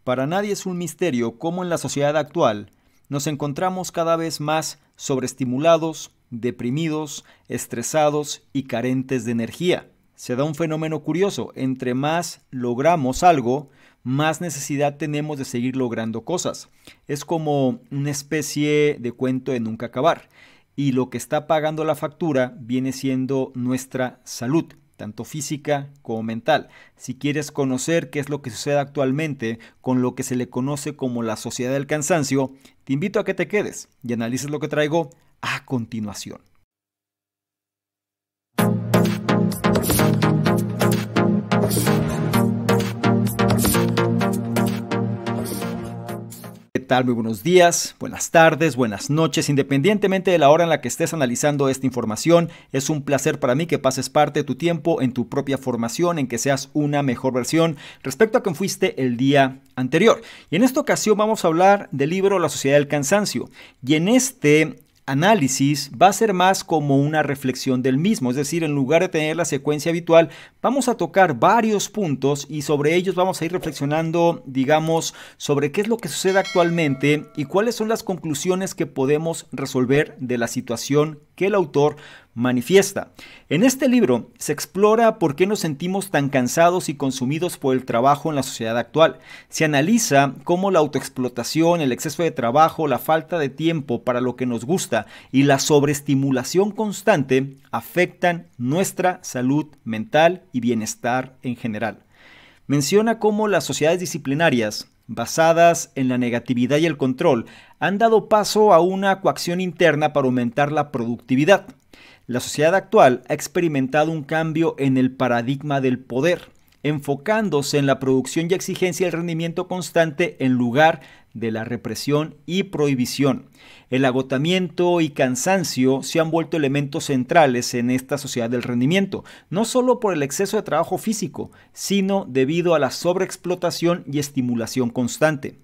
Para nadie es un misterio cómo en la sociedad actual nos encontramos cada vez más sobreestimulados, deprimidos, estresados y carentes de energía. Se da un fenómeno curioso: entre más logramos algo, más necesidad tenemos de seguir logrando cosas. Es como una especie de cuento de nunca acabar. Y lo que está pagando la factura viene siendo nuestra salud, tanto física como mental. Si quieres conocer qué es lo que sucede actualmente con lo que se le conoce como la sociedad del cansancio, te invito a que te quedes y analices lo que traigo a continuación. ¿Qué tal? Muy buenos días, buenas tardes, buenas noches. Independientemente de la hora en la que estés analizando esta información, es un placer para mí que pases parte de tu tiempo en tu propia formación, en que seas una mejor versión respecto a quien fuiste el día anterior. Y en esta ocasión vamos a hablar del libro La Sociedad del Cansancio. Y en este análisis va a ser más como una reflexión del mismo, es decir, en lugar de tener la secuencia habitual, vamos a tocar varios puntos y sobre ellos vamos a ir reflexionando, digamos, sobre qué es lo que sucede actualmente y cuáles son las conclusiones que podemos resolver de la situación que el autor manifiesta. En este libro se explora por qué nos sentimos tan cansados y consumidos por el trabajo en la sociedad actual. Se analiza cómo la autoexplotación, el exceso de trabajo, la falta de tiempo para lo que nos gusta y la sobreestimulación constante afectan nuestra salud mental y bienestar en general. Menciona cómo las sociedades disciplinarias basadas en la negatividad y el control han dado paso a una coacción interna para aumentar la productividad. La sociedad actual ha experimentado un cambio en el paradigma del poder, enfocándose en la producción y exigencia del rendimiento constante en lugar de la represión y prohibición. El agotamiento y cansancio se han vuelto elementos centrales en esta sociedad del rendimiento, no solo por el exceso de trabajo físico, sino debido a la sobreexplotación y estimulación constante.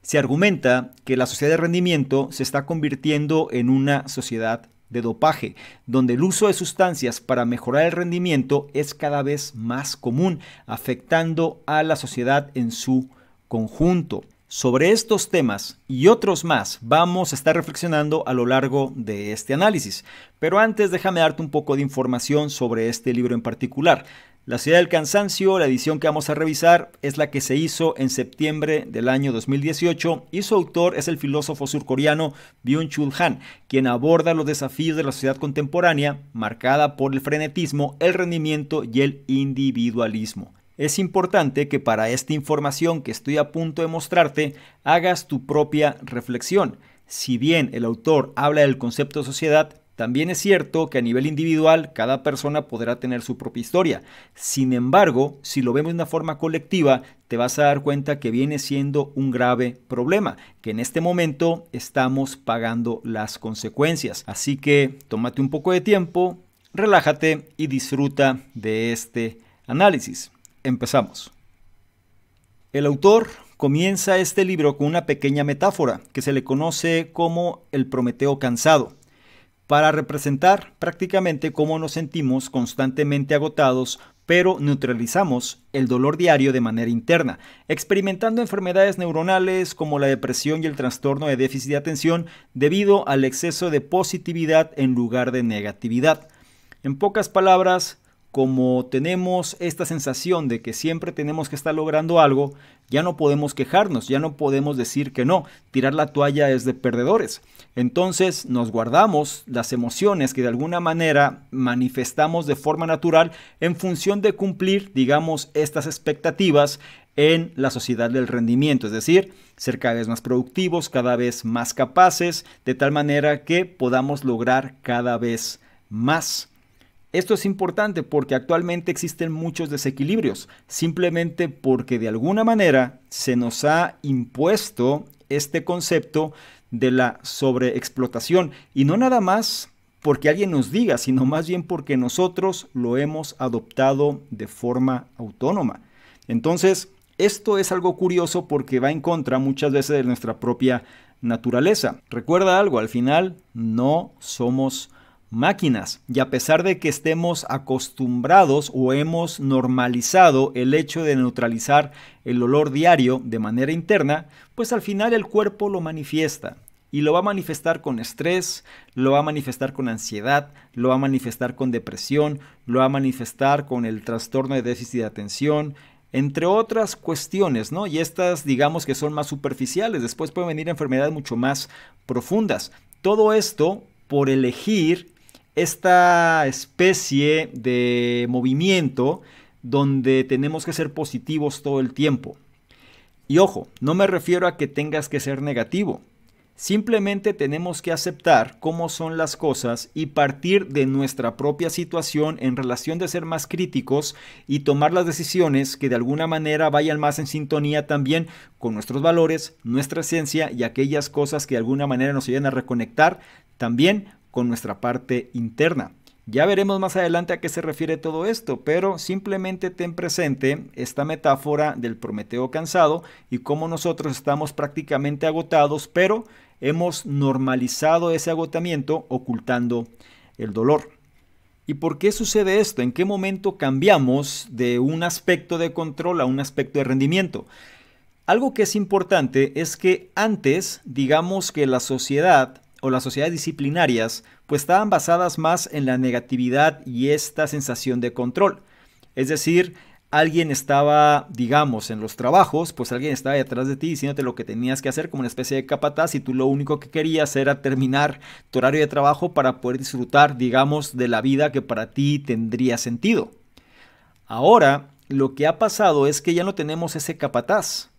Se argumenta que la sociedad de rendimiento se está convirtiendo en una sociedad de dopaje, donde el uso de sustancias para mejorar el rendimiento es cada vez más común, afectando a la sociedad en su conjunto. Sobre estos temas y otros más vamos a estar reflexionando a lo largo de este análisis. Pero antes déjame darte un poco de información sobre este libro en particular. La Sociedad del Cansancio, la edición que vamos a revisar, es la que se hizo en septiembre del año 2018 y su autor es el filósofo surcoreano Byung-Chul Han, quien aborda los desafíos de la sociedad contemporánea marcada por el frenetismo, el rendimiento y el individualismo. Es importante que para esta información que estoy a punto de mostrarte hagas tu propia reflexión. Si bien el autor habla del concepto de sociedad, también es cierto que a nivel individual cada persona podrá tener su propia historia. Sin embargo, si lo vemos de una forma colectiva, te vas a dar cuenta que viene siendo un grave problema, que en este momento estamos pagando las consecuencias. Así que tómate un poco de tiempo, relájate y disfruta de este análisis. Empezamos. El autor comienza este libro con una pequeña metáfora que se le conoce como el Prometeo cansado, para representar prácticamente cómo nos sentimos constantemente agotados, pero neutralizamos el dolor diario de manera interna, experimentando enfermedades neuronales como la depresión y el trastorno de déficit de atención debido al exceso de positividad en lugar de negatividad. En pocas palabras, como tenemos esta sensación de que siempre tenemos que estar logrando algo, ya no podemos quejarnos, ya no podemos decir que no, tirar la toalla es de perdedores. Entonces nos guardamos las emociones que de alguna manera manifestamos de forma natural en función de cumplir, digamos, estas expectativas en la sociedad del rendimiento, es decir, ser cada vez más productivos, cada vez más capaces, de tal manera que podamos lograr cada vez más. Esto es importante porque actualmente existen muchos desequilibrios, simplemente porque de alguna manera se nos ha impuesto este concepto de la sobreexplotación y no nada más porque alguien nos diga, sino más bien porque nosotros lo hemos adoptado de forma autónoma. Entonces, esto es algo curioso porque va en contra muchas veces de nuestra propia naturaleza. Recuerda algo, al final no somos máquinas. Y a pesar de que estemos acostumbrados o hemos normalizado el hecho de neutralizar el olor diario de manera interna, pues al final el cuerpo lo manifiesta. Y lo va a manifestar con estrés, lo va a manifestar con ansiedad, lo va a manifestar con depresión, lo va a manifestar con el trastorno de déficit de atención, entre otras cuestiones, ¿no? Y estas, digamos que son más superficiales. Después pueden venir enfermedades mucho más profundas. Todo esto por elegir esta especie de movimiento donde tenemos que ser positivos todo el tiempo. Y ojo, no me refiero a que tengas que ser negativo. Simplemente tenemos que aceptar cómo son las cosas y partir de nuestra propia situación en relación de ser más críticos y tomar las decisiones que de alguna manera vayan más en sintonía también con nuestros valores, nuestra esencia y aquellas cosas que de alguna manera nos ayudan a reconectar también con nuestra parte interna. Ya veremos más adelante a qué se refiere todo esto, pero simplemente ten presente esta metáfora del Prometeo cansado y cómo nosotros estamos prácticamente agotados, pero hemos normalizado ese agotamiento ocultando el dolor. ¿Y por qué sucede esto? ¿En qué momento cambiamos de un aspecto de control a un aspecto de rendimiento? Algo que es importante es que antes, digamos que la sociedad o las sociedades disciplinarias pues estaban basadas más en la negatividad y esta sensación de control. Es decir, alguien estaba, digamos, en los trabajos, pues alguien estaba detrás de ti diciéndote lo que tenías que hacer como una especie de capataz y tú lo único que querías era terminar tu horario de trabajo para poder disfrutar, digamos, de la vida que para ti tendría sentido. Ahora, lo que ha pasado es que ya no tenemos ese capataz.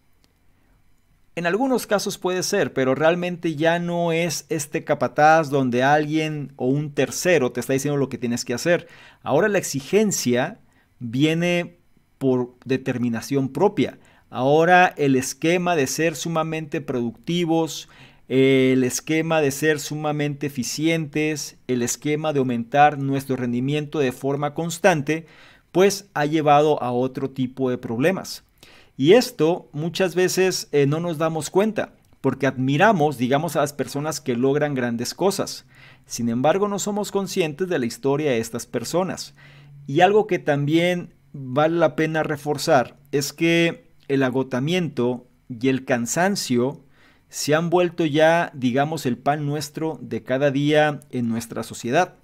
En algunos casos puede ser, pero realmente ya no es este capataz donde alguien o un tercero te está diciendo lo que tienes que hacer. Ahora la exigencia viene por determinación propia. Ahora el esquema de ser sumamente productivos, el esquema de ser sumamente eficientes, el esquema de aumentar nuestro rendimiento de forma constante, pues ha llevado a otro tipo de problemas. Y esto muchas veces no nos damos cuenta, porque admiramos, digamos, a las personas que logran grandes cosas. Sin embargo, no somos conscientes de la historia de estas personas. Y algo que también vale la pena reforzar es que el agotamiento y el cansancio se han vuelto ya, digamos, el pan nuestro de cada día en nuestra sociedad.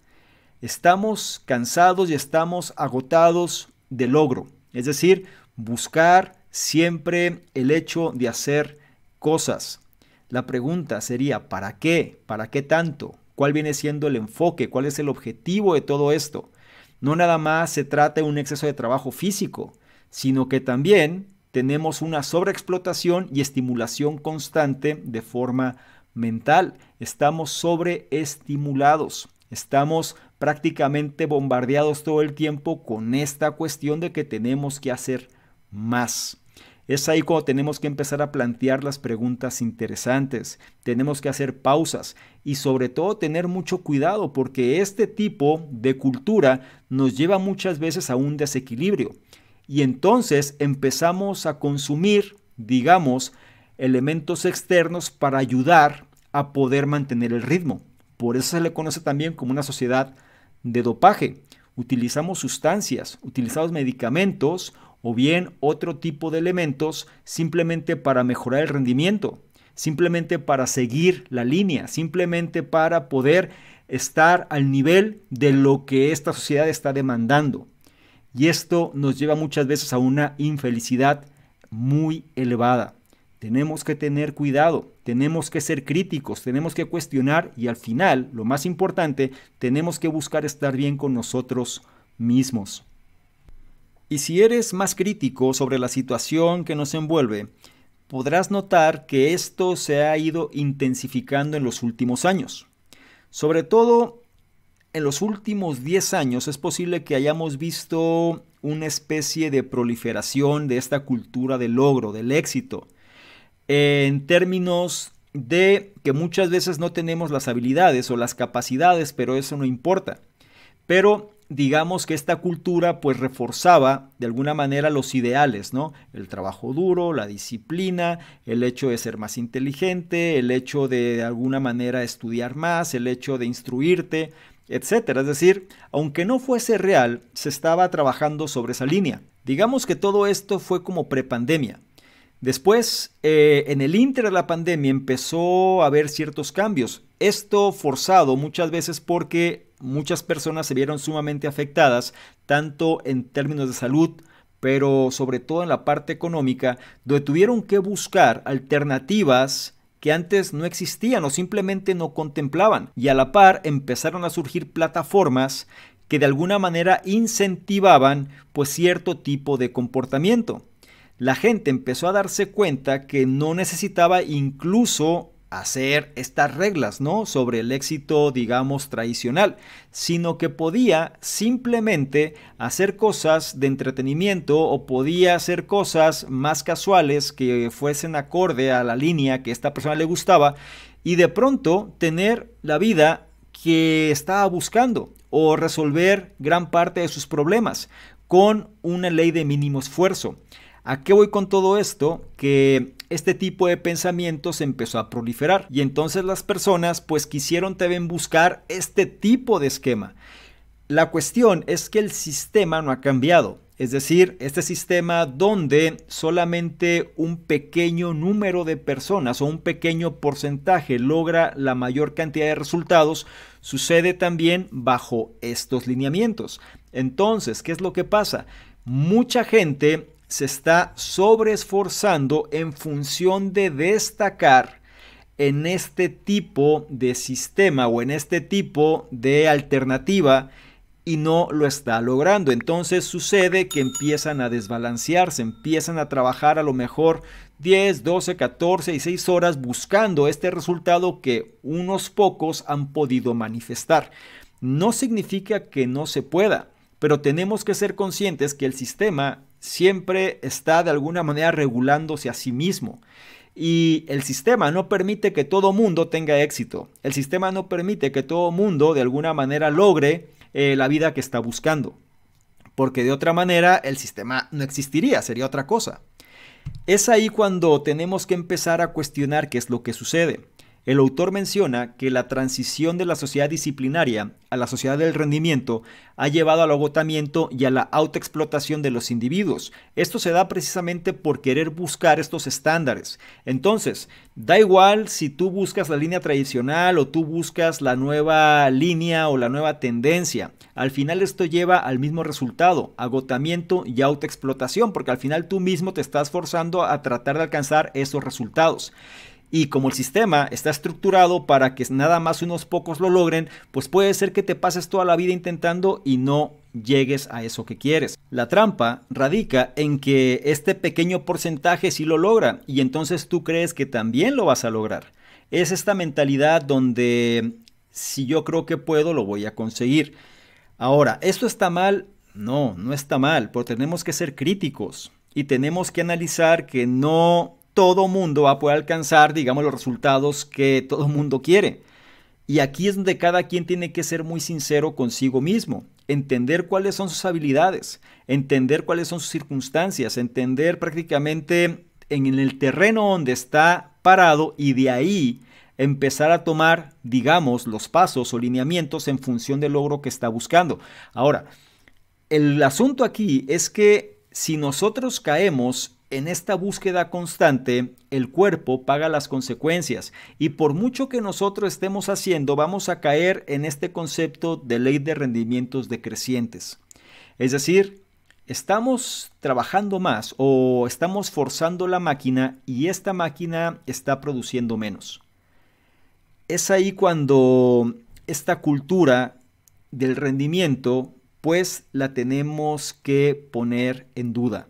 Estamos cansados y estamos agotados de logro, es decir, buscar siempre el hecho de hacer cosas. La pregunta sería, ¿para qué? ¿Para qué tanto? ¿Cuál viene siendo el enfoque? ¿Cuál es el objetivo de todo esto? No nada más se trata de un exceso de trabajo físico, sino que también tenemos una sobreexplotación y estimulación constante de forma mental. Estamos sobreestimulados. Estamos prácticamente bombardeados todo el tiempo con esta cuestión de que tenemos que hacer más. Es ahí cuando tenemos que empezar a plantear las preguntas interesantes, tenemos que hacer pausas y sobre todo tener mucho cuidado porque este tipo de cultura nos lleva muchas veces a un desequilibrio y entonces empezamos a consumir, digamos, elementos externos para ayudar a poder mantener el ritmo. Por eso se le conoce también como una sociedad de dopaje. Utilizamos sustancias, utilizamos medicamentos o bien otro tipo de elementos simplemente para mejorar el rendimiento, simplemente para seguir la línea, simplemente para poder estar al nivel de lo que esta sociedad está demandando. Y esto nos lleva muchas veces a una infelicidad muy elevada. Tenemos que tener cuidado, tenemos que ser críticos, tenemos que cuestionar y al final, lo más importante, tenemos que buscar estar bien con nosotros mismos. Y si eres más crítico sobre la situación que nos envuelve, podrás notar que esto se ha ido intensificando en los últimos años. Sobre todo en los últimos 10 años es posible que hayamos visto una especie de proliferación de esta cultura del logro, del éxito, en términos de que muchas veces no tenemos las habilidades o las capacidades, pero eso no importa. Pero digamos que esta cultura pues reforzaba de alguna manera los ideales, ¿no? El trabajo duro, la disciplina, el hecho de ser más inteligente, el hecho de alguna manera estudiar más, el hecho de instruirte. etcétera. Es decir, aunque no fuese real, se estaba trabajando sobre esa línea. Digamos que todo esto fue como prepandemia. Después, en el ínter de la pandemia empezó a haber ciertos cambios. Esto forzado muchas veces porque muchas personas se vieron sumamente afectadas, tanto en términos de salud, pero sobre todo en la parte económica, donde tuvieron que buscar alternativas que antes no existían o simplemente no contemplaban. Y a la par empezaron a surgir plataformas que de alguna manera incentivaban pues cierto tipo de comportamiento. La gente empezó a darse cuenta que no necesitaba incluso hacer estas reglas, ¿no?, sobre el éxito, digamos, tradicional, sino que podía simplemente hacer cosas de entretenimiento o podía hacer cosas más casuales que fuesen acorde a la línea que a esta persona le gustaba y de pronto tener la vida que estaba buscando o resolver gran parte de sus problemas con una ley de mínimo esfuerzo. ¿A qué voy con todo esto? Que este tipo de pensamientos empezó a proliferar y entonces las personas pues quisieron también buscar este tipo de esquema. La cuestión es que el sistema no ha cambiado, es decir, este sistema donde solamente un pequeño número de personas o un pequeño porcentaje logra la mayor cantidad de resultados, sucede también bajo estos lineamientos. Entonces, ¿qué es lo que pasa? Mucha gente se está sobreesforzando en función de destacar en este tipo de sistema o en este tipo de alternativa y no lo está logrando. Entonces sucede que empiezan a desbalancearse, empiezan a trabajar a lo mejor 10, 12, 14 y 6 horas buscando este resultado que unos pocos han podido manifestar. No significa que no se pueda, pero tenemos que ser conscientes que el sistema siempre está de alguna manera regulándose a sí mismo. Y el sistema no permite que todo mundo tenga éxito. El sistema no permite que todo mundo de alguna manera logre la vida que está buscando. Porque de otra manera el sistema no existiría, sería otra cosa. Es ahí cuando tenemos que empezar a cuestionar qué es lo que sucede. El autor menciona que la transición de la sociedad disciplinaria a la sociedad del rendimiento ha llevado al agotamiento y a la autoexplotación de los individuos. Esto se da precisamente por querer buscar estos estándares. Entonces, da igual si tú buscas la línea tradicional o tú buscas la nueva línea o la nueva tendencia. Al final esto lleva al mismo resultado, agotamiento y autoexplotación, porque al final tú mismo te estás forzando a tratar de alcanzar esos resultados. Y como el sistema está estructurado para que nada más unos pocos lo logren, pues puede ser que te pases toda la vida intentando y no llegues a eso que quieres. La trampa radica en que este pequeño porcentaje sí lo logra y entonces tú crees que también lo vas a lograr. Es esta mentalidad donde si yo creo que puedo, lo voy a conseguir. Ahora, ¿esto está mal? No, no está mal, pero tenemos que ser críticos y tenemos que analizar que no todo mundo va a poder alcanzar, digamos, los resultados que todo mundo quiere. Y aquí es donde cada quien tiene que ser muy sincero consigo mismo, entender cuáles son sus habilidades, entender cuáles son sus circunstancias, entender prácticamente en el terreno donde está parado y de ahí empezar a tomar, digamos, los pasos o lineamientos en función del logro que está buscando. Ahora, el asunto aquí es que si nosotros caemos en esta búsqueda constante, el cuerpo paga las consecuencias y por mucho que nosotros estemos haciendo, vamos a caer en este concepto de ley de rendimientos decrecientes. Es decir, estamos trabajando más o estamos forzando la máquina y esta máquina está produciendo menos. Es ahí cuando esta cultura del rendimiento, pues la tenemos que poner en duda.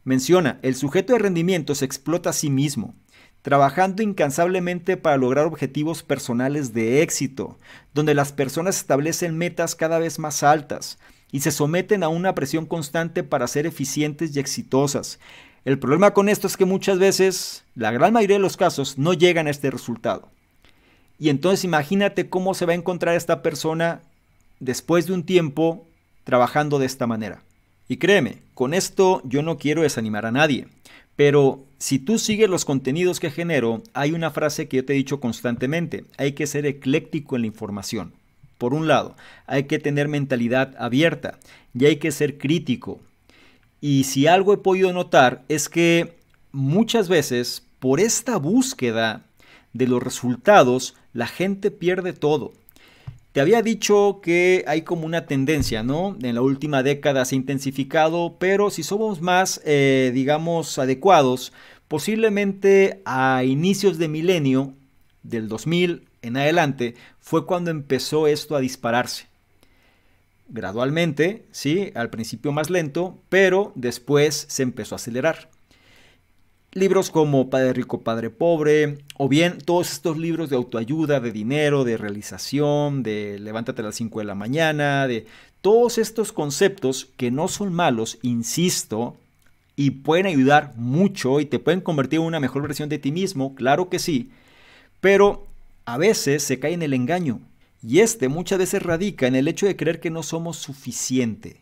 Menciona, el sujeto de rendimiento se explota a sí mismo, trabajando incansablemente para lograr objetivos personales de éxito, donde las personas establecen metas cada vez más altas y se someten a una presión constante para ser eficientes y exitosas. El problema con esto es que muchas veces, la gran mayoría de los casos, no llegan a este resultado. Y entonces imagínate cómo se va a encontrar esta persona después de un tiempo trabajando de esta manera. Y créeme, con esto yo no quiero desanimar a nadie, pero si tú sigues los contenidos que genero, hay una frase que yo te he dicho constantemente, hay que ser ecléctico en la información. por un lado, hay que tener mentalidad abierta y hay que ser crítico. Y si algo he podido notar es que muchas veces por esta búsqueda de los resultados, la gente pierde todo. Te había dicho que hay como una tendencia, ¿no? En la última década se ha intensificado, pero si somos más, digamos, adecuados, posiblemente a inicios de milenio, del 2000 en adelante, fue cuando empezó esto a dispararse. Gradualmente, sí, al principio más lento, pero después se empezó a acelerar. Libros como Padre Rico, Padre Pobre, o bien todos estos libros de autoayuda, de dinero, de realización, de levántate a las 5 de la mañana, de todos estos conceptos que no son malos, insisto, y pueden ayudar mucho y te pueden convertir en una mejor versión de ti mismo, claro que sí, pero a veces se cae en el engaño, y muchas veces radica en el hecho de creer que no somos suficiente.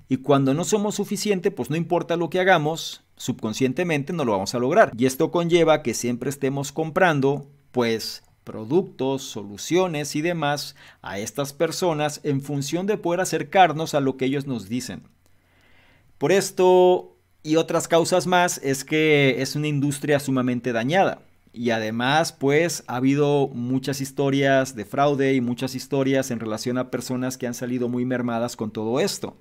Y cuando no somos suficiente, pues no importa lo que hagamos, subconscientemente no lo vamos a lograr. Y esto conlleva que siempre estemos comprando, pues, productos, soluciones y demás a estas personas en función de poder acercarnos a lo que ellos nos dicen. Por esto y otras causas más es que es una industria sumamente dañada. Y además, pues, ha habido muchas historias de fraude y muchas historias en relación a personas que han salido muy mermadas con todo esto.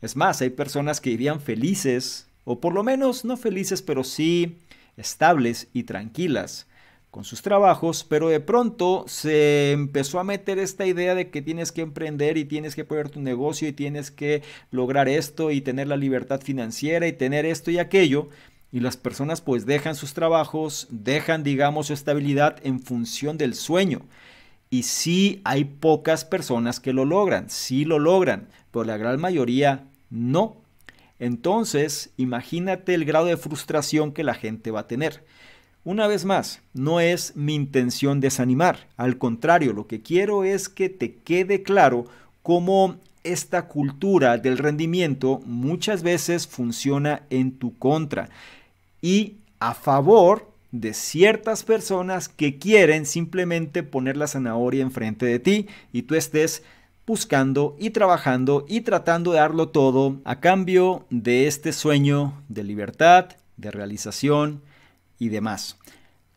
Es más, hay personas que vivían felices, o por lo menos no felices, pero sí estables y tranquilas con sus trabajos, pero de pronto se empezó a meter esta idea de que tienes que emprender y tienes que poner tu negocio y tienes que lograr esto y tener la libertad financiera y tener esto y aquello. Y las personas pues dejan sus trabajos, dejan, digamos, su estabilidad en función del sueño. Y sí hay pocas personas que lo logran, sí lo logran, pero la gran mayoría no. Entonces, imagínate el grado de frustración que la gente va a tener. Una vez más, no es mi intención desanimar. Al contrario, lo que quiero es que te quede claro cómo esta cultura del rendimiento muchas veces funciona en tu contra y a favor de ciertas personas que quieren simplemente poner la zanahoria enfrente de ti y tú estés buscando y trabajando y tratando de darlo todo a cambio de este sueño de libertad, de realización y demás.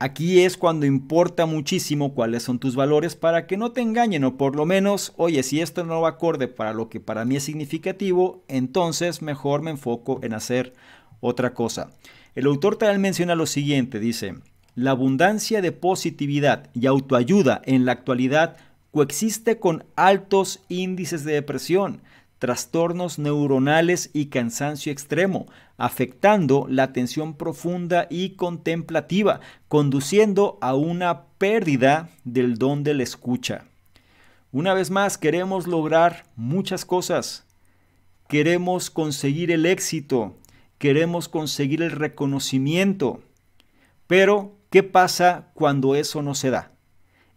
Aquí es cuando importa muchísimo cuáles son tus valores para que no te engañen o por lo menos, oye, si esto no va acorde para lo que para mí es significativo, entonces mejor me enfoco en hacer otra cosa. El autor también menciona lo siguiente, dice, la abundancia de positividad y autoayuda en la actualidad coexiste con altos índices de depresión, trastornos neuronales y cansancio extremo, afectando la atención profunda y contemplativa, conduciendo a una pérdida del don de la escucha. Una vez más, queremos lograr muchas cosas. Queremos conseguir el éxito, queremos conseguir el reconocimiento. Pero, ¿qué pasa cuando eso no se da?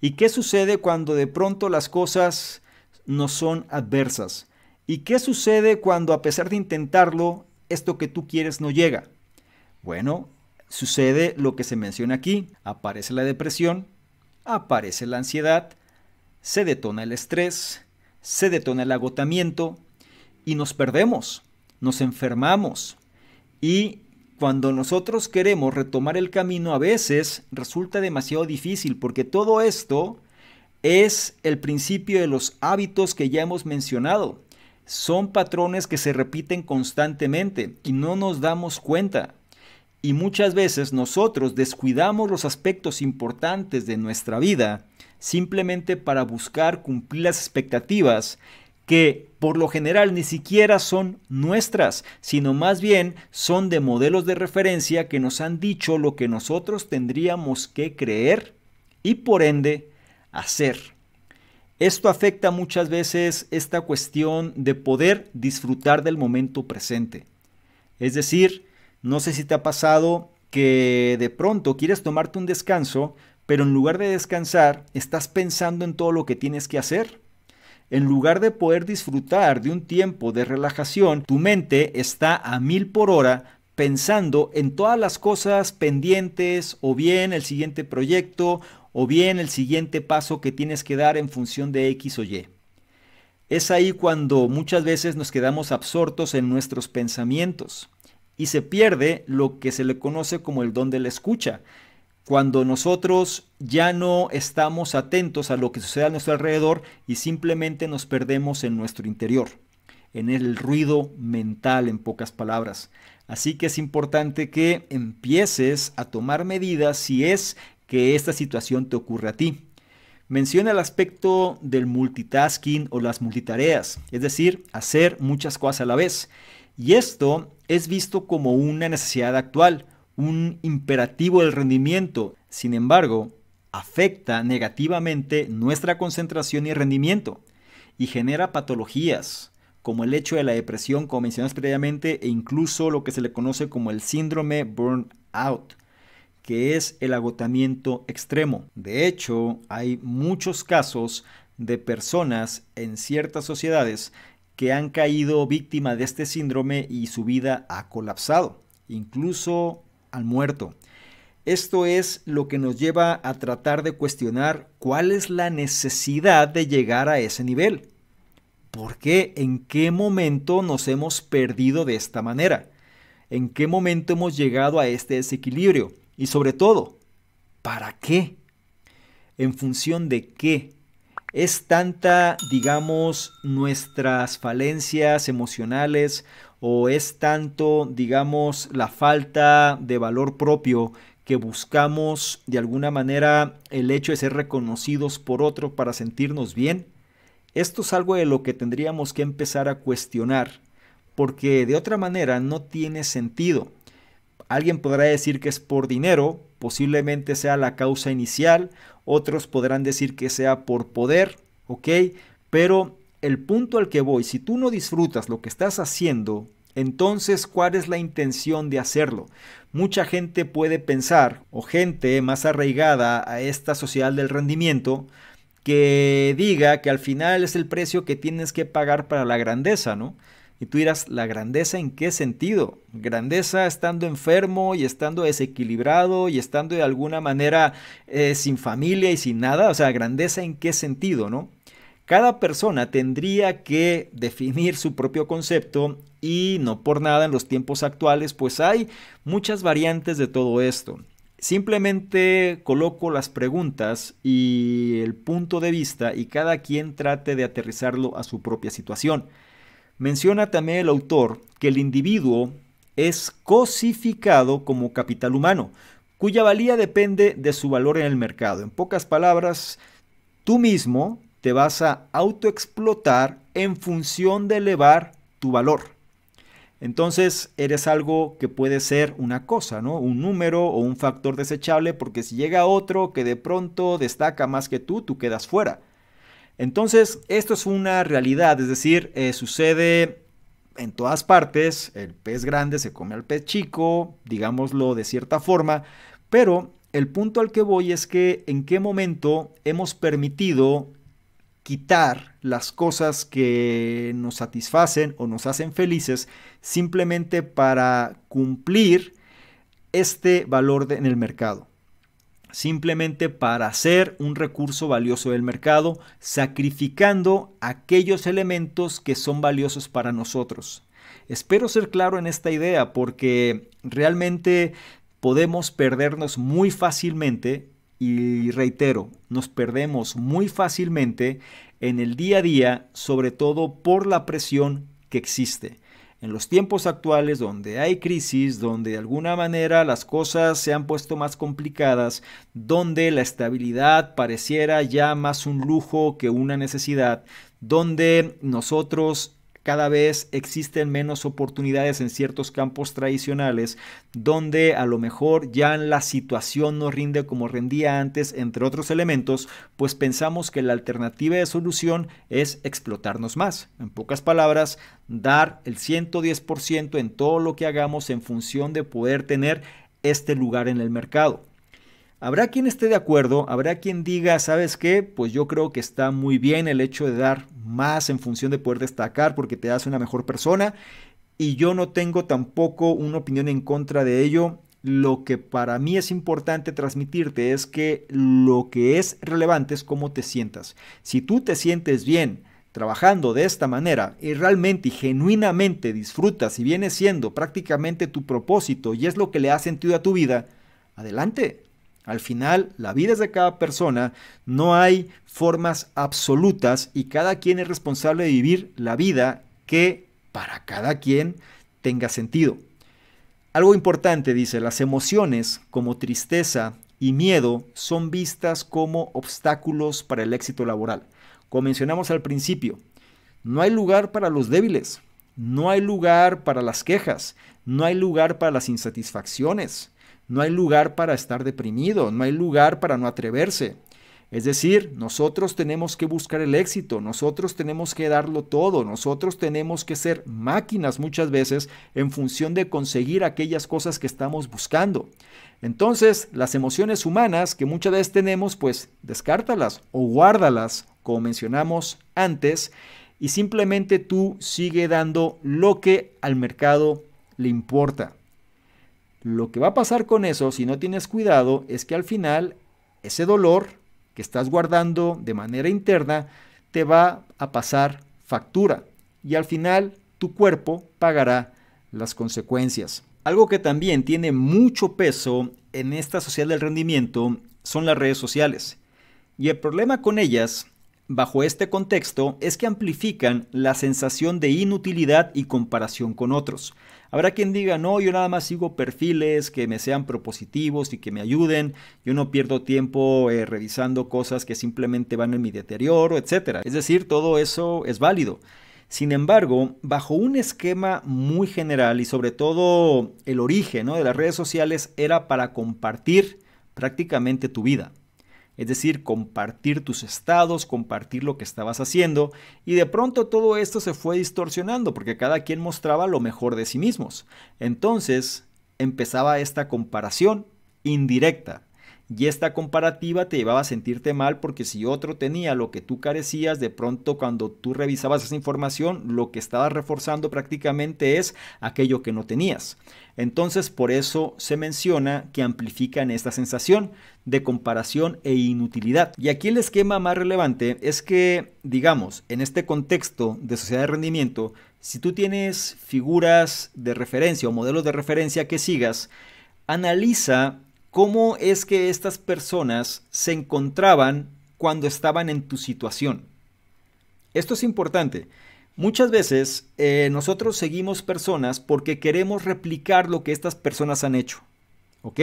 ¿Y qué sucede cuando de pronto las cosas no son adversas? ¿Y qué sucede cuando a pesar de intentarlo, esto que tú quieres no llega? Bueno, sucede lo que se menciona aquí. Aparece la depresión, aparece la ansiedad, se detona el estrés, se detona el agotamiento y nos perdemos, nos enfermamos. Y cuando nosotros queremos retomar el camino, a veces resulta demasiado difícil porque todo esto es el principio de los hábitos que ya hemos mencionado. Son patrones que se repiten constantemente y no nos damos cuenta. Y muchas veces nosotros descuidamos los aspectos importantes de nuestra vida simplemente para buscar cumplir las expectativas que por lo general ni siquiera son nuestras, sino más bien son de modelos de referencia que nos han dicho lo que nosotros tendríamos que creer y por ende hacer. Esto afecta muchas veces esta cuestión de poder disfrutar del momento presente. Es decir, no sé si te ha pasado que de pronto quieres tomarte un descanso, pero en lugar de descansar, estás pensando en todo lo que tienes que hacer. En lugar de poder disfrutar de un tiempo de relajación, tu mente está a 1000 por hora pensando en todas las cosas pendientes o bien el siguiente proyecto o bien el siguiente paso que tienes que dar en función de X o Y. Es ahí cuando muchas veces nos quedamos absortos en nuestros pensamientos y se pierde lo que se le conoce como el don de la escucha. Cuando nosotros ya no estamos atentos a lo que sucede a nuestro alrededor y simplemente nos perdemos en nuestro interior, en el ruido mental, en pocas palabras. Así que es importante que empieces a tomar medidas si es que esta situación te ocurre a ti. Menciona el aspecto del multitasking o las multitareas, es decir, hacer muchas cosas a la vez. Y esto es visto como una necesidad actual, un imperativo del rendimiento. Sin embargo, afecta negativamente nuestra concentración y rendimiento y genera patologías como el hecho de la depresión, como mencionamos previamente, e incluso lo que se le conoce como el síndrome burnout, que es el agotamiento extremo. De hecho, hay muchos casos de personas en ciertas sociedades que han caído víctima de este síndrome y su vida ha colapsado, incluso han muerto. Esto es lo que nos lleva a tratar de cuestionar cuál es la necesidad de llegar a ese nivel. ¿Por qué? ¿En qué momento nos hemos perdido de esta manera? ¿En qué momento hemos llegado a este desequilibrio? Y sobre todo, ¿para qué? ¿En función de qué? ¿Es tanta, digamos, nuestras falencias emocionales o es tanto, digamos, la falta de valor propio que buscamos de alguna manera el hecho de ser reconocidos por otro para sentirnos bien? Esto es algo de lo que tendríamos que empezar a cuestionar, porque de otra manera no tiene sentido. Alguien podrá decir que es por dinero, posiblemente sea la causa inicial, otros podrán decir que sea por poder, ¿ok? Pero el punto al que voy, si tú no disfrutas lo que estás haciendo, entonces, ¿cuál es la intención de hacerlo? Mucha gente puede pensar, o gente más arraigada a esta sociedad del rendimiento, que diga que al final es el precio que tienes que pagar para la grandeza, ¿no? Y tú dirás, ¿la grandeza en qué sentido? Grandeza estando enfermo y estando desequilibrado y estando de alguna manera sin familia y sin nada. O sea, grandeza en qué sentido, ¿no? Cada persona tendría que definir su propio concepto y no por nada en los tiempos actuales pues hay muchas variantes de todo esto. Simplemente coloco las preguntas y el punto de vista y cada quien trate de aterrizarlo a su propia situación. Menciona también el autor que el individuo es cosificado como capital humano, cuya valía depende de su valor en el mercado. En pocas palabras, tú mismo te vas a autoexplotar en función de elevar tu valor. Entonces eres algo que puede ser una cosa, ¿no? Un número o un factor desechable, porque si llega otro que de pronto destaca más que tú quedas fuera. Entonces, esto es una realidad, es decir, sucede en todas partes, el pez grande se come al pez chico, digámoslo de cierta forma, pero el punto al que voy es que en qué momento hemos permitido quitar las cosas que nos satisfacen o nos hacen felices simplemente para cumplir este valor en el mercado. Simplemente para ser un recurso valioso del mercado, sacrificando aquellos elementos que son valiosos para nosotros. Espero ser claro en esta idea porque realmente podemos perdernos muy fácilmente y reitero, nos perdemos muy fácilmente en el día a día, sobre todo por la presión que existe. En los tiempos actuales donde hay crisis, donde de alguna manera las cosas se han puesto más complicadas, donde la estabilidad pareciera ya más un lujo que una necesidad, donde nosotros cada vez existen menos oportunidades en ciertos campos tradicionales, donde a lo mejor ya la situación no rinde como rendía antes, entre otros elementos, pues pensamos que la alternativa de solución es explotarnos más. En pocas palabras, dar el 110% en todo lo que hagamos en función de poder tener este lugar en el mercado. Habrá quien esté de acuerdo, habrá quien diga, ¿sabes qué? Pues yo creo que está muy bien el hecho de dar más en función de poder destacar porque te hace una mejor persona y yo no tengo tampoco una opinión en contra de ello. lo que para mí es importante transmitirte es que lo que es relevante es cómo te sientas. Si tú te sientes bien trabajando de esta manera y realmente y genuinamente disfrutas y viene siendo prácticamente tu propósito y es lo que le da sentido a tu vida, adelante. Al final, la vida es de cada persona, no hay formas absolutas y cada quien es responsable de vivir la vida que para cada quien tenga sentido. Algo importante, dice, las emociones como tristeza y miedo son vistas como obstáculos para el éxito laboral. Como mencionamos al principio, no hay lugar para los débiles, no hay lugar para las quejas, no hay lugar para las insatisfacciones, no hay lugar para estar deprimido, no hay lugar para no atreverse. Es decir, nosotros tenemos que buscar el éxito, nosotros tenemos que darlo todo, nosotros tenemos que ser máquinas muchas veces en función de conseguir aquellas cosas que estamos buscando. Entonces, las emociones humanas que muchas veces tenemos, pues descártalas o guárdalas, como mencionamos antes, y simplemente tú sigue dando lo que al mercado le importa. Lo que va a pasar con eso, si no tienes cuidado, es que al final ese dolor que estás guardando de manera interna te va a pasar factura y al final tu cuerpo pagará las consecuencias. Algo que también tiene mucho peso en esta sociedad del rendimiento son las redes sociales. Y el problema con ellas, bajo este contexto, es que amplifican la sensación de inutilidad y comparación con otros. Habrá quien diga, no, yo nada más sigo perfiles que me sean propositivos y que me ayuden, yo no pierdo tiempo revisando cosas que simplemente van en mi deterioro, etc. Es decir, todo eso es válido. Sin embargo, bajo un esquema muy general y sobre todo el origen, ¿no?, de las redes sociales era para compartir prácticamente tu vida. Es decir, compartir tus estados, compartir lo que estabas haciendo y de pronto todo esto se fue distorsionando porque cada quien mostraba lo mejor de sí mismos. Entonces empezaba esta comparación indirecta y esta comparativa te llevaba a sentirte mal porque si otro tenía lo que tú carecías, de pronto cuando tú revisabas esa información, lo que estabas reforzando prácticamente es aquello que no tenías. Entonces por eso se menciona que amplifican esta sensación de comparación e inutilidad. Y aquí el esquema más relevante es que, digamos, en este contexto de sociedad de rendimiento, si tú tienes figuras de referencia o modelos de referencia que sigas, analiza cómo es que estas personas se encontraban cuando estaban en tu situación. Esto es importante. Muchas veces nosotros seguimos personas porque queremos replicar lo que estas personas han hecho. ¿Ok?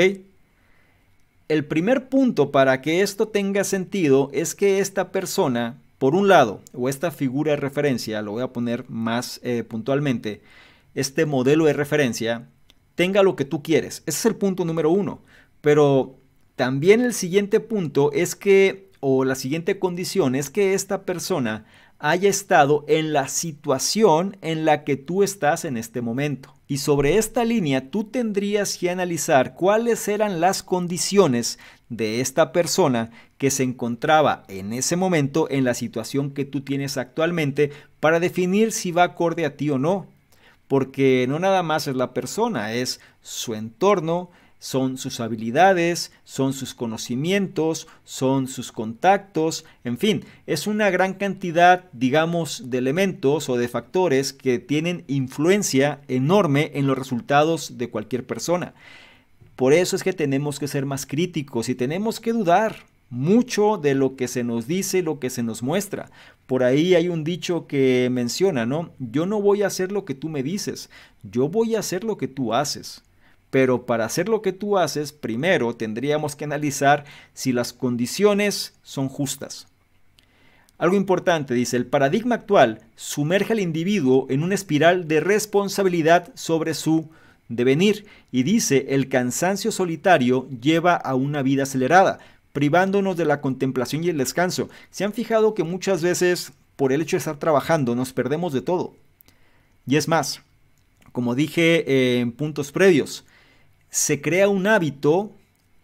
El primer punto para que esto tenga sentido es que esta persona, por un lado, o esta figura de referencia, lo voy a poner más puntualmente, este modelo de referencia, tenga lo que tú quieres. Ese es el punto número uno. Pero también el siguiente punto es que, o la siguiente condición es que esta persona haya estado en la situación en la que tú estás en este momento. Y sobre esta línea tú tendrías que analizar cuáles eran las condiciones de esta persona que se encontraba en ese momento en la situación que tú tienes actualmente para definir si va acorde a ti o no. Porque no nada más es la persona, es su entorno, son sus habilidades, son sus conocimientos, son sus contactos, en fin, es una gran cantidad, digamos, de elementos o de factores que tienen influencia enorme en los resultados de cualquier persona. Por eso es que tenemos que ser más críticos y tenemos que dudar mucho de lo que se nos dice, lo que se nos muestra. Por ahí hay un dicho que menciona, ¿no? Yo no voy a hacer lo que tú me dices, yo voy a hacer lo que tú haces. Pero para hacer lo que tú haces, primero tendríamos que analizar si las condiciones son justas. Algo importante, dice, el paradigma actual sumerge al individuo en una espiral de responsabilidad sobre su devenir y dice, el cansancio solitario lleva a una vida acelerada, privándonos de la contemplación y el descanso. ¿Se han fijado que muchas veces por el hecho de estar trabajando nos perdemos de todo? Y es más, como dije en puntos previos, se crea un hábito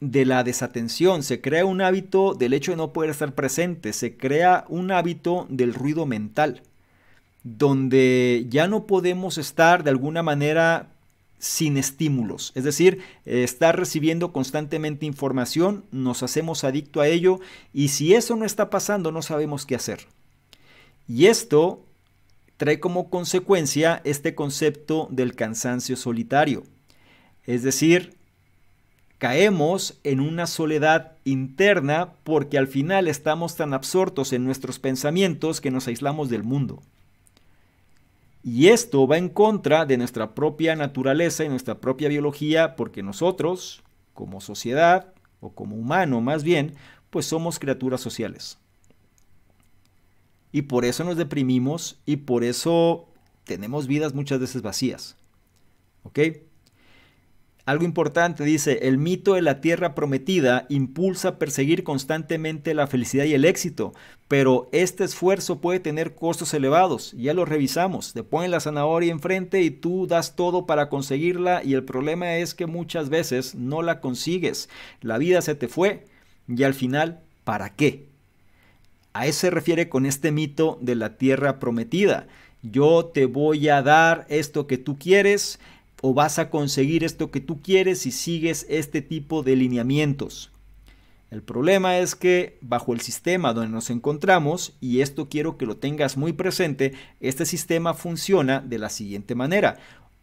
de la desatención, se crea un hábito del hecho de no poder estar presente, se crea un hábito del ruido mental, donde ya no podemos estar de alguna manera sin estímulos, es decir, estar recibiendo constantemente información, nos hacemos adicto a ello y si eso no está pasando no sabemos qué hacer. Y esto trae como consecuencia este concepto del cansancio solitario, es decir, caemos en una soledad interna porque al final estamos tan absortos en nuestros pensamientos que nos aislamos del mundo. Y esto va en contra de nuestra propia naturaleza y nuestra propia biología porque nosotros, como sociedad, o como humano más bien, pues somos criaturas sociales. Y por eso nos deprimimos y por eso tenemos vidas muchas veces vacías. ¿Ok? Algo importante dice, el mito de la tierra prometida impulsa a perseguir constantemente la felicidad y el éxito, pero este esfuerzo puede tener costos elevados, ya lo revisamos, te ponen la zanahoria enfrente y tú das todo para conseguirla y el problema es que muchas veces no la consigues, la vida se te fue y al final, ¿para qué? A eso se refiere con este mito de la tierra prometida, yo te voy a dar esto que tú quieres, o vas a conseguir esto que tú quieres si sigues este tipo de lineamientos. El problema es que bajo el sistema donde nos encontramos, y esto quiero que lo tengas muy presente, este sistema funciona de la siguiente manera.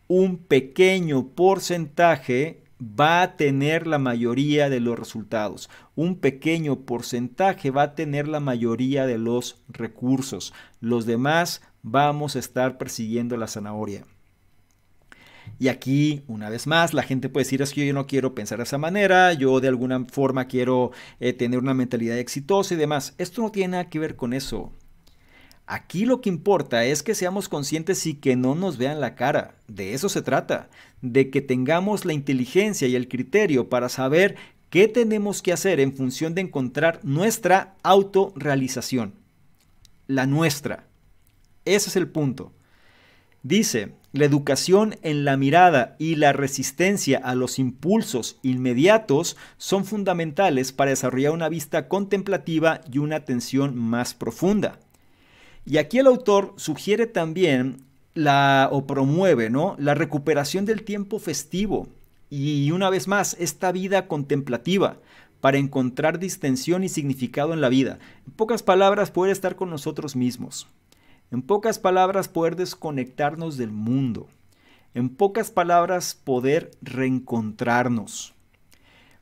Un pequeño porcentaje va a tener la mayoría de los resultados. Un pequeño porcentaje va a tener la mayoría de los recursos. Los demás vamos a estar persiguiendo la zanahoria. Y aquí, una vez más, la gente puede decir, es que yo no quiero pensar de esa manera, yo de alguna forma quiero tener una mentalidad exitosa y demás. Esto no tiene nada que ver con eso. Aquí lo que importa es que seamos conscientes y que no nos vean la cara. De eso se trata, de que tengamos la inteligencia y el criterio para saber qué tenemos que hacer en función de encontrar nuestra autorrealización. La nuestra. Ese es el punto. Dice, la educación en la mirada y la resistencia a los impulsos inmediatos son fundamentales para desarrollar una vista contemplativa y una atención más profunda. Y aquí el autor sugiere también promueve, ¿no?, la recuperación del tiempo festivo y una vez más esta vida contemplativa para encontrar distensión y significado en la vida. En pocas palabras, poder estar con nosotros mismos. En pocas palabras, poder desconectarnos del mundo. En pocas palabras, poder reencontrarnos.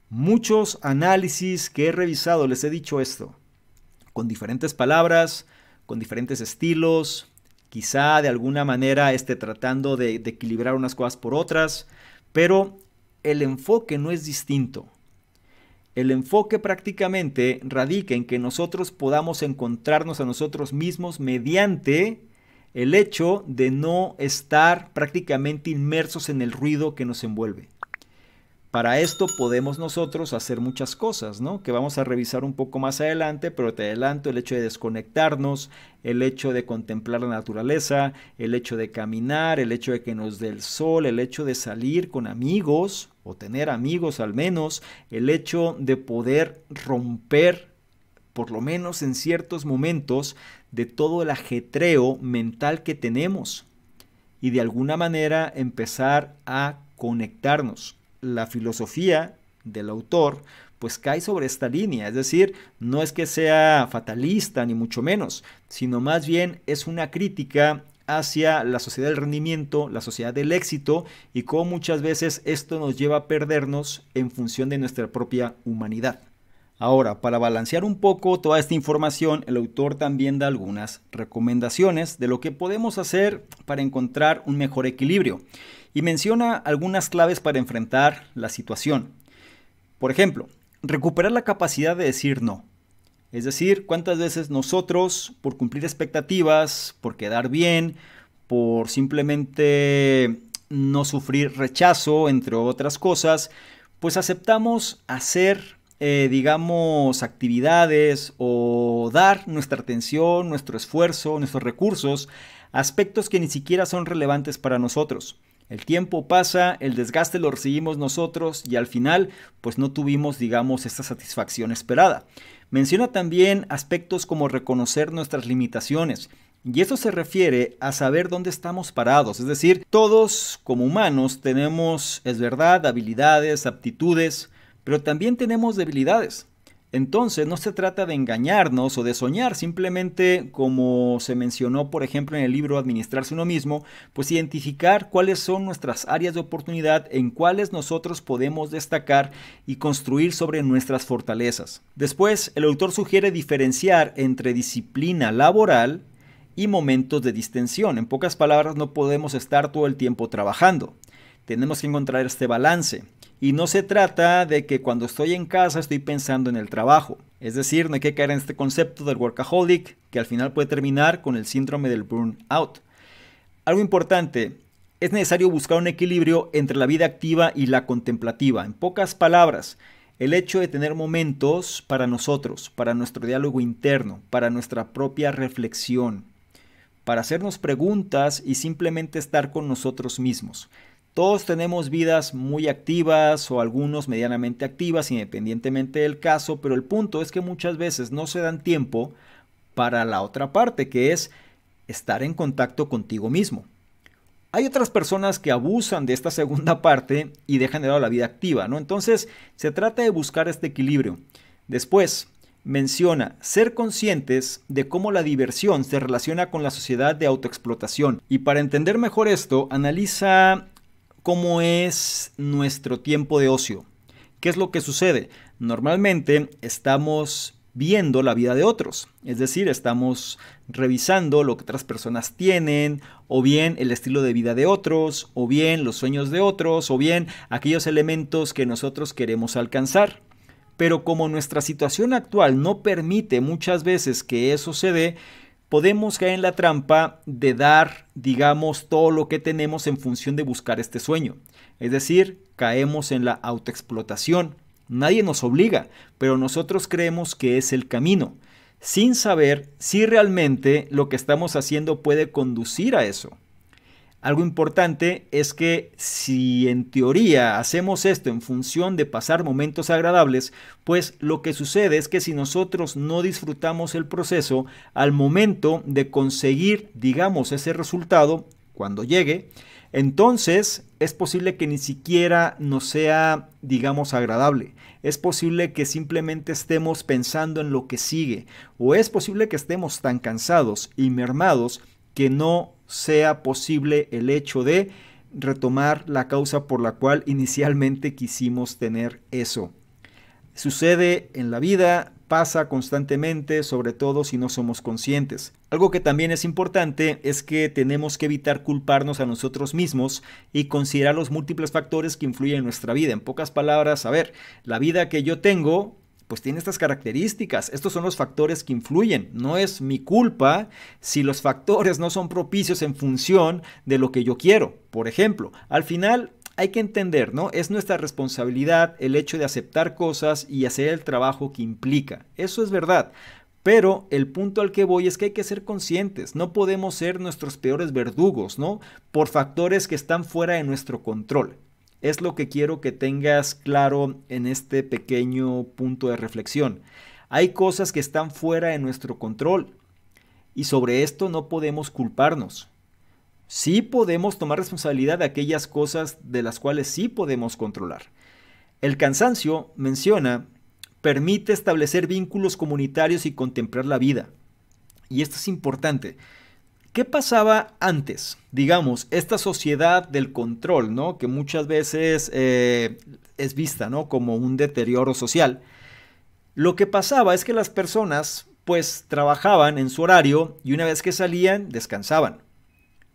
Muchos análisis que he revisado les he dicho esto, con diferentes palabras, con diferentes estilos, quizá de alguna manera tratando de equilibrar unas cosas por otras, pero el enfoque no es distinto. El enfoque prácticamente radica en que nosotros podamos encontrarnos a nosotros mismos mediante el hecho de no estar prácticamente inmersos en el ruido que nos envuelve. Para esto podemos nosotros hacer muchas cosas, ¿no?, que vamos a revisar un poco más adelante, pero te adelanto el hecho de desconectarnos, el hecho de contemplar la naturaleza, el hecho de caminar, el hecho de que nos dé el sol, el hecho de salir con amigos o tener amigos al menos, el hecho de poder romper, por lo menos en ciertos momentos, de todo el ajetreo mental que tenemos y de alguna manera empezar a conectarnos. La filosofía del autor pues cae sobre esta línea, es decir, no es que sea fatalista ni mucho menos, sino más bien es una crítica hacia la sociedad del rendimiento, la sociedad del éxito y cómo muchas veces esto nos lleva a perdernos en función de nuestra propia humanidad. Ahora, para balancear un poco toda esta información, el autor también da algunas recomendaciones de lo que podemos hacer para encontrar un mejor equilibrio y menciona algunas claves para enfrentar la situación. Por ejemplo, recuperar la capacidad de decir no. Es decir, cuántas veces nosotros, por cumplir expectativas, por quedar bien, por simplemente no sufrir rechazo, entre otras cosas, pues aceptamos hacer actividades o dar nuestra atención, nuestro esfuerzo, nuestros recursos, a aspectos que ni siquiera son relevantes para nosotros. El tiempo pasa, el desgaste lo recibimos nosotros y al final pues no tuvimos, esta satisfacción esperada. Menciona también aspectos como reconocer nuestras limitaciones. Y eso se refiere a saber dónde estamos parados. Es decir, todos como humanos tenemos, es verdad, habilidades, aptitudes, pero también tenemos debilidades. Entonces no se trata de engañarnos o de soñar, simplemente como se mencionó por ejemplo en el libro Administrarse uno mismo, pues identificar cuáles son nuestras áreas de oportunidad en cuáles nosotros podemos destacar y construir sobre nuestras fortalezas. Después, el autor sugiere diferenciar entre disciplina laboral y momentos de distensión. En pocas palabras, no podemos estar todo el tiempo trabajando. Tenemos que encontrar este balance. Y no se trata de que cuando estoy en casa estoy pensando en el trabajo. Es decir, no hay que caer en este concepto del workaholic que al final puede terminar con el síndrome del burnout. Algo importante, es necesario buscar un equilibrio entre la vida activa y la contemplativa. En pocas palabras, el hecho de tener momentos para nosotros, para nuestro diálogo interno, para nuestra propia reflexión, para hacernos preguntas y simplemente estar con nosotros mismos. Todos tenemos vidas muy activas o algunos medianamente activas, independientemente del caso, pero el punto es que muchas veces no se dan tiempo para la otra parte, que es estar en contacto contigo mismo. Hay otras personas que abusan de esta segunda parte y dejan de lado la vida activa, ¿no? Entonces, se trata de buscar este equilibrio. Después, menciona ser conscientes de cómo la diversión se relaciona con la sociedad de autoexplotación. Y para entender mejor esto, analiza cómo es nuestro tiempo de ocio. ¿Qué es lo que sucede? Normalmente estamos viendo la vida de otros, es decir, estamos revisando lo que otras personas tienen, o bien el estilo de vida de otros, o bien los sueños de otros, o bien aquellos elementos que nosotros queremos alcanzar. Pero como nuestra situación actual no permite muchas veces que eso se dé, podemos caer en la trampa de dar, digamos, todo lo que tenemos en función de buscar este sueño. Es decir, caemos en la autoexplotación. Nadie nos obliga, pero nosotros creemos que es el camino, sin saber si realmente lo que estamos haciendo puede conducir a eso. Algo importante es que si en teoría hacemos esto en función de pasar momentos agradables, pues lo que sucede es que si nosotros no disfrutamos el proceso, al momento de conseguir, digamos, ese resultado, cuando llegue, entonces es posible que ni siquiera nos sea, digamos, agradable. Es posible que simplemente estemos pensando en lo que sigue, o es posible que estemos tan cansados y mermados que no sea posible el hecho de retomar la causa por la cual inicialmente quisimos tener eso. Sucede en la vida, pasa constantemente, sobre todo si no somos conscientes. Algo que también es importante es que tenemos que evitar culparnos a nosotros mismos y considerar los múltiples factores que influyen en nuestra vida. En pocas palabras, a ver, la vida que yo tengo pues tiene estas características. Estos son los factores que influyen. No es mi culpa si los factores no son propicios en función de lo que yo quiero. Por ejemplo, al final hay que entender, ¿no? Es nuestra responsabilidad el hecho de aceptar cosas y hacer el trabajo que implica. Eso es verdad. Pero el punto al que voy es que hay que ser conscientes. No podemos ser nuestros peores verdugos, ¿no? Por factores que están fuera de nuestro control. Es lo que quiero que tengas claro en este pequeño punto de reflexión. Hay cosas que están fuera de nuestro control y sobre esto no podemos culparnos. Sí podemos tomar responsabilidad de aquellas cosas de las cuales sí podemos controlar. El cansancio, menciona, permite establecer vínculos comunitarios y contemplar la vida. Y esto es importante. ¿Qué pasaba antes? Digamos, esta sociedad del control, ¿no? Que muchas veces es vista, ¿no? Como un deterioro social. Lo que pasaba es que las personas, pues, trabajaban en su horario y una vez que salían, descansaban.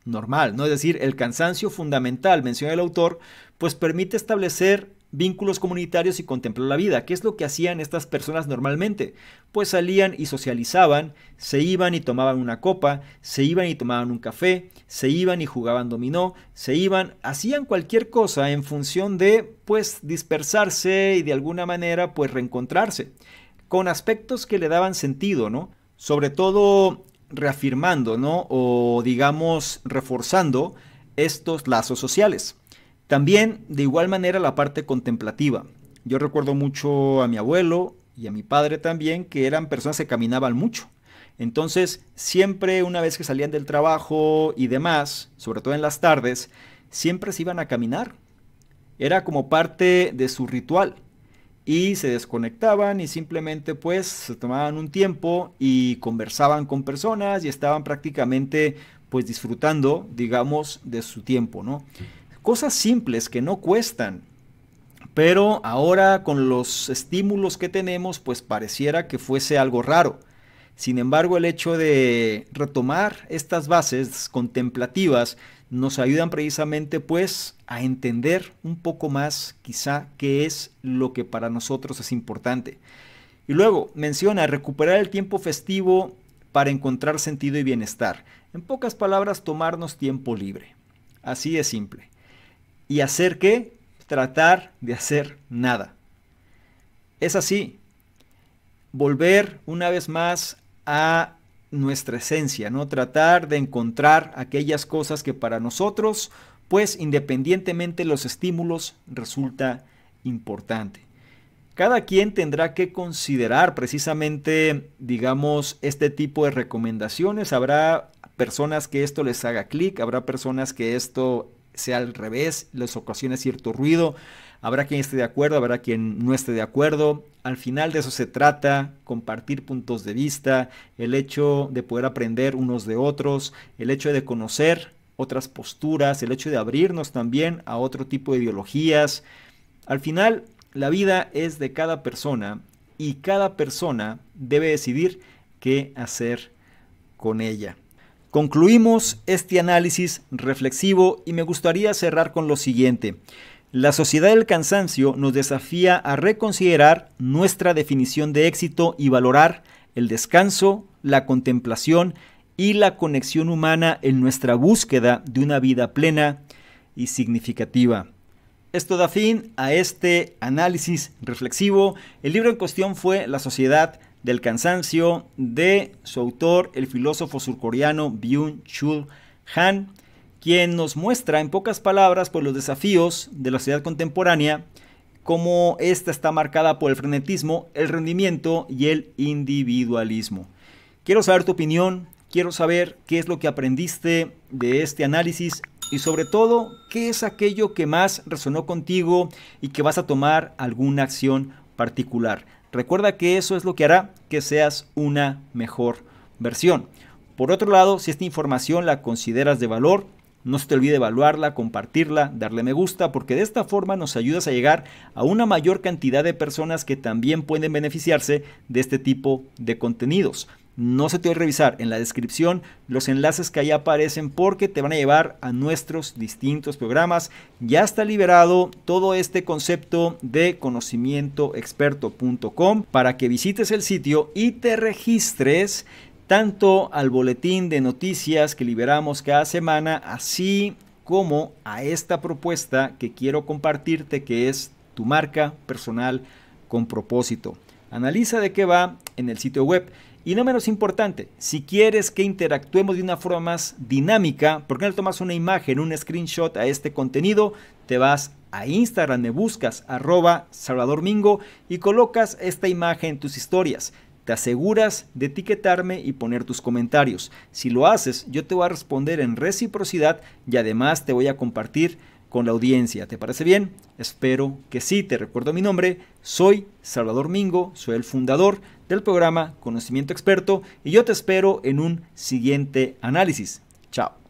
Normal, ¿no? Es decir, el cansancio fundamental, menciona el autor, pues permite establecer vínculos comunitarios y contemplar la vida. ¿Qué es lo que hacían estas personas normalmente? Pues salían y socializaban, se iban y tomaban una copa, se iban y tomaban un café, se iban y jugaban dominó, se iban, hacían cualquier cosa en función de, pues, dispersarse y de alguna manera, pues, reencontrarse, con aspectos que le daban sentido, ¿no? Sobre todo reafirmando, ¿no? O digamos, reforzando estos lazos sociales. También, de igual manera, la parte contemplativa. Yo recuerdo mucho a mi abuelo y a mi padre también, que eran personas que caminaban mucho. Entonces, siempre una vez que salían del trabajo y demás, sobre todo en las tardes, siempre se iban a caminar. Era como parte de su ritual. Y se desconectaban y simplemente pues se tomaban un tiempo y conversaban con personas y estaban prácticamente pues disfrutando, digamos, de su tiempo, ¿no? Cosas simples que no cuestan, pero ahora con los estímulos que tenemos pues pareciera que fuese algo raro. Sin embargo, el hecho de retomar estas bases contemplativas nos ayudan precisamente pues a entender un poco más quizá qué es lo que para nosotros es importante. Y luego menciona recuperar el tiempo festivo para encontrar sentido y bienestar. En pocas palabras, tomarnos tiempo libre. Así de simple. ¿Y hacer qué? Tratar de hacer nada. Es así. Volver una vez más a nuestra esencia, ¿no? Tratar de encontrar aquellas cosas que para nosotros, pues independientemente de los estímulos, resulta importante. Cada quien tendrá que considerar precisamente, digamos, este tipo de recomendaciones. Habrá personas que esto les haga clic, habrá personas que esto sea al revés, les ocasione cierto ruido. Habrá quien esté de acuerdo, habrá quien no esté de acuerdo. Al final de eso se trata, compartir puntos de vista, el hecho de poder aprender unos de otros, el hecho de conocer otras posturas, el hecho de abrirnos también a otro tipo de ideologías. Al final, la vida es de cada persona y cada persona debe decidir qué hacer con ella. Concluimos este análisis reflexivo y me gustaría cerrar con lo siguiente. La sociedad del cansancio nos desafía a reconsiderar nuestra definición de éxito y valorar el descanso, la contemplación y la conexión humana en nuestra búsqueda de una vida plena y significativa. Esto da fin a este análisis reflexivo. El libro en cuestión fue La sociedad del cansancio, de su autor, el filósofo surcoreano Byung-Chul Han, quien nos muestra en pocas palabras pues, los desafíos de la sociedad contemporánea, cómo esta está marcada por el frenetismo, el rendimiento y el individualismo. Quiero saber tu opinión, quiero saber qué es lo que aprendiste de este análisis y sobre todo, qué es aquello que más resonó contigo y que vas a tomar alguna acción particular. Recuerda que eso es lo que hará que seas una mejor versión. Por otro lado, si esta información la consideras de valor, no se te olvide evaluarla, compartirla, darle me gusta, porque de esta forma nos ayudas a llegar a una mayor cantidad de personas que también pueden beneficiarse de este tipo de contenidos. No se te olvide revisar en la descripción los enlaces que ahí aparecen porque te van a llevar a nuestros distintos programas. Ya está liberado todo este concepto de conocimientoexperto.com para que visites el sitio y te registres tanto al boletín de noticias que liberamos cada semana, así como a esta propuesta que quiero compartirte, que es tu marca personal con propósito. Analiza de qué va en el sitio web. Y no menos importante, si quieres que interactuemos de una forma más dinámica, ¿por qué no tomas una imagen, un screenshot a este contenido? Te vas a Instagram, me buscas @SalvadorMingo y colocas esta imagen en tus historias. Te aseguras de etiquetarme y poner tus comentarios. Si lo haces, yo te voy a responder en reciprocidad y además te voy a compartir con la audiencia. ¿Te parece bien? Espero que sí. Te recuerdo mi nombre. Soy Salvador Mingo, soy el fundador del programa Conocimiento Experto y yo te espero en un siguiente análisis. Chao.